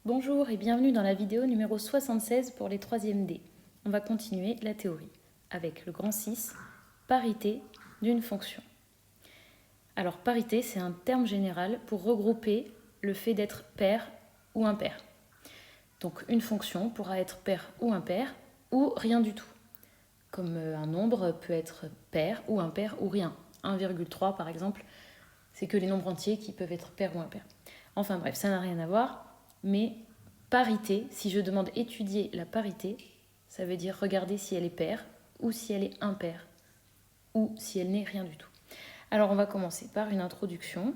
Bonjour et bienvenue dans la vidéo numéro 76 pour les 3e D. On va continuer la théorie avec le grand 6, parité d'une fonction. Alors parité, c'est un terme général pour regrouper le fait d'être pair ou impair. Donc une fonction pourra être pair ou impair ou rien du tout. Comme un nombre peut être pair ou impair ou rien. 1,3 par exemple, c'est que les nombres entiers qui peuvent être pairs ou impairs. Enfin bref, ça n'a rien à voir, mais parité, si je demande étudier la parité, ça veut dire regarder si elle est paire ou si elle est impaire ou si elle n'est rien du tout. Alors on va commencer par une introduction.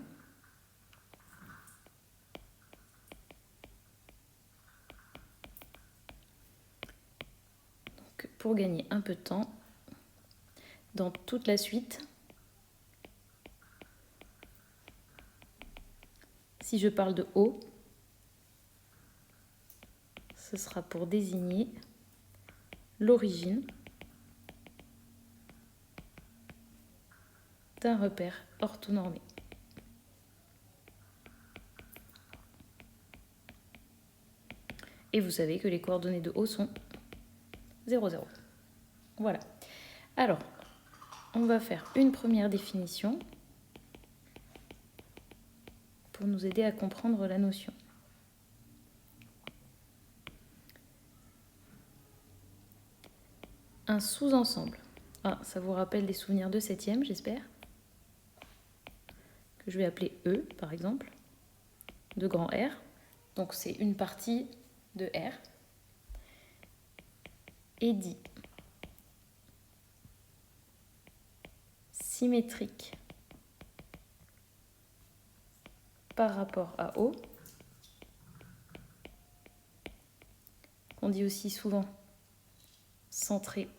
Donc, pour gagner un peu de temps, dans toute la suite, si je parle de O, ce sera pour désigner l'origine d'un repère orthonormé. Et vous savez que les coordonnées de O sont 0, 0. Voilà. Alors, on va faire une première définition pour nous aider à comprendre la notion. Un sous-ensemble. Ah, ça vous rappelle des souvenirs de 7e, j'espère. Que je vais appeler E, par exemple, de grand R. Donc c'est une partie de R. Et dit symétrique par rapport à O. On dit aussi souvent centré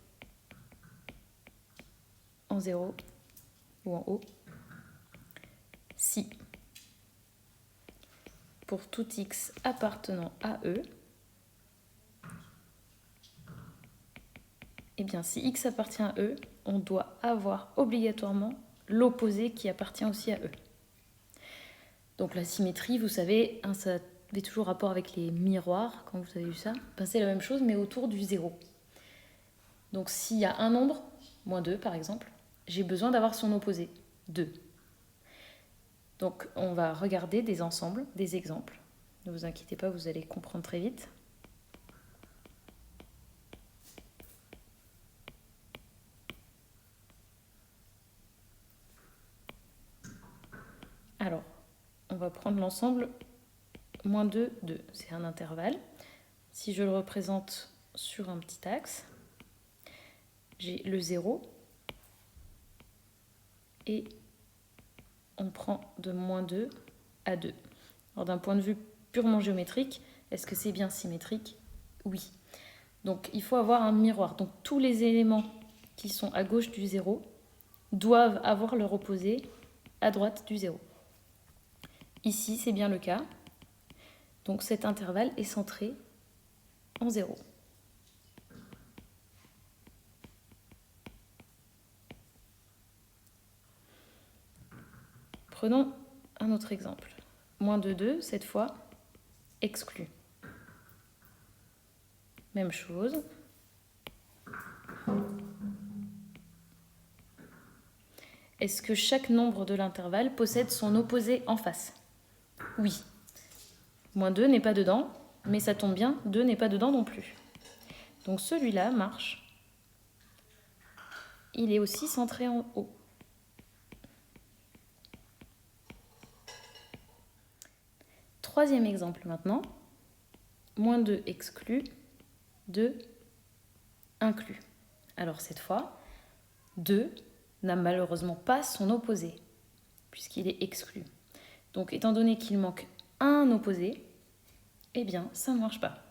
en 0 ou en O. Si pour tout x appartenant à E, eh bien si x appartient à E, on doit avoir obligatoirement l'opposé qui appartient aussi à E. Donc la symétrie, vous savez, ça avait toujours rapport avec les miroirs, quand vous avez vu ça. Ben, c'est la même chose, mais autour du 0. Donc s'il y a un nombre, moins 2 par exemple, j'ai besoin d'avoir son opposé, 2. Donc on va regarder des ensembles, des exemples. Ne vous inquiétez pas, vous allez comprendre très vite. Alors, on va prendre l'ensemble moins 2, 2. C'est un intervalle. Si je le représente sur un petit axe, j'ai le 0 et on prend de moins 2 à 2. Alors d'un point de vue purement géométrique, est-ce que c'est bien symétrique? Oui. Donc il faut avoir un miroir. Donc tous les éléments qui sont à gauche du 0 doivent avoir leur opposé à droite du 0. Ici, c'est bien le cas. Donc cet intervalle est centré en 0. Prenons un autre exemple. Moins de 2, cette fois, exclu. Même chose. Est-ce que chaque nombre de l'intervalle possède son opposé en face? Oui. Moins 2 n'est pas dedans, mais ça tombe bien, 2 n'est pas dedans non plus. Donc celui-là marche. Il est aussi centré en haut. Troisième exemple maintenant. Moins 2 exclu, 2 inclus. Alors cette fois, 2 n'a malheureusement pas son opposé, puisqu'il est exclu. Donc étant donné qu'il manque un opposé, eh bien ça ne marche pas.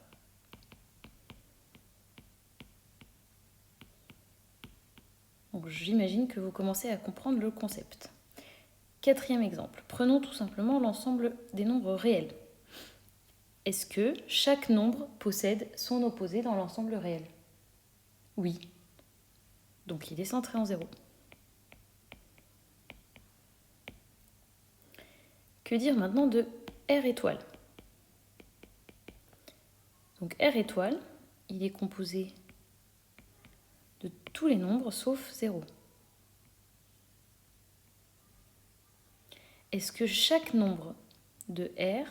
Donc j'imagine que vous commencez à comprendre le concept. Quatrième exemple, prenons tout simplement l'ensemble des nombres réels. Est-ce que chaque nombre possède son opposé dans l'ensemble réel? Oui. Donc il est centré en 0. Que dire maintenant de R étoile? Donc R étoile, il est composé de tous les nombres sauf 0. Est-ce que chaque nombre de R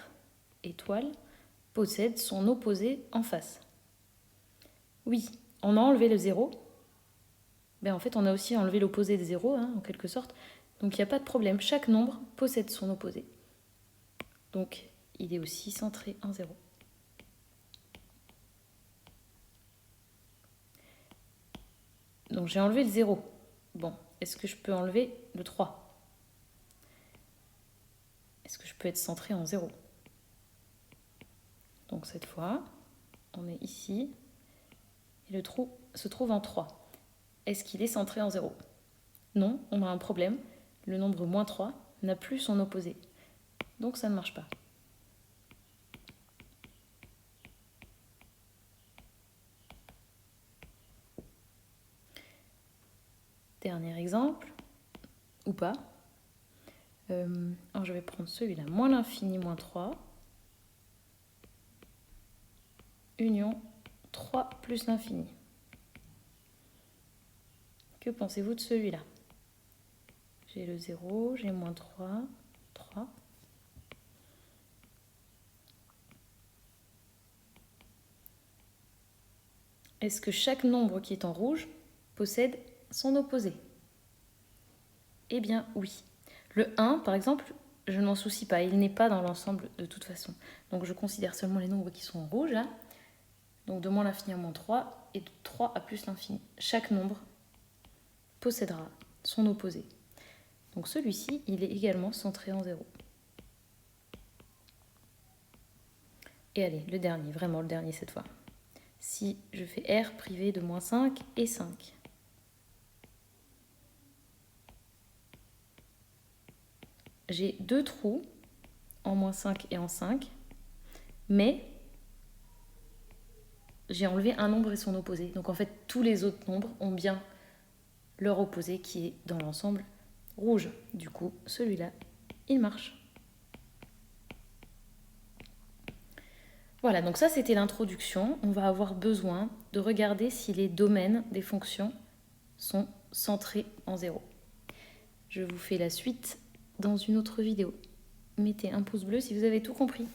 étoile possède son opposé en face? Oui, on a enlevé le 0. Ben en fait, on a aussi enlevé l'opposé de 0, en quelque sorte. Donc il n'y a pas de problème, chaque nombre possède son opposé. Donc il est aussi centré en 0. Donc j'ai enlevé le 0. Bon, est-ce que je peux enlever le 3? Est-ce que je peux être centré en 0? Donc cette fois, on est ici, et le trou se trouve en 3. Est-ce qu'il est centré en 0? Non, on a un problème. Le nombre moins 3 n'a plus son opposé. Donc ça ne marche pas. Dernier exemple, ou pas. Alors je vais prendre celui-là, moins l'infini, moins 3. Union 3 plus l'infini. Que pensez-vous de celui-là? J'ai le 0, j'ai moins 3, 3. Est-ce que chaque nombre qui est en rouge possède son opposé? Eh bien oui. Le 1, par exemple, je ne m'en soucie pas, il n'est pas dans l'ensemble de toute façon. Donc je considère seulement les nombres qui sont en rouge, là. Donc de moins l'infini à moins 3 et de 3 à plus l'infini. Chaque nombre possédera son opposé. Donc celui-ci, il est également centré en 0. Et allez, le dernier, vraiment le dernier cette fois. Si je fais R privé de moins 5 et 5. J'ai deux trous, en moins 5 et en 5, mais j'ai enlevé un nombre et son opposé. Donc en fait, tous les autres nombres ont bien leur opposé qui est dans l'ensemble rouge. Du coup, celui-là, il marche. Voilà, donc ça c'était l'introduction. On va avoir besoin de regarder si les domaines des fonctions sont centrés en 0. Je vous fais la suite dans une autre vidéo. Mettez un pouce bleu si vous avez tout compris.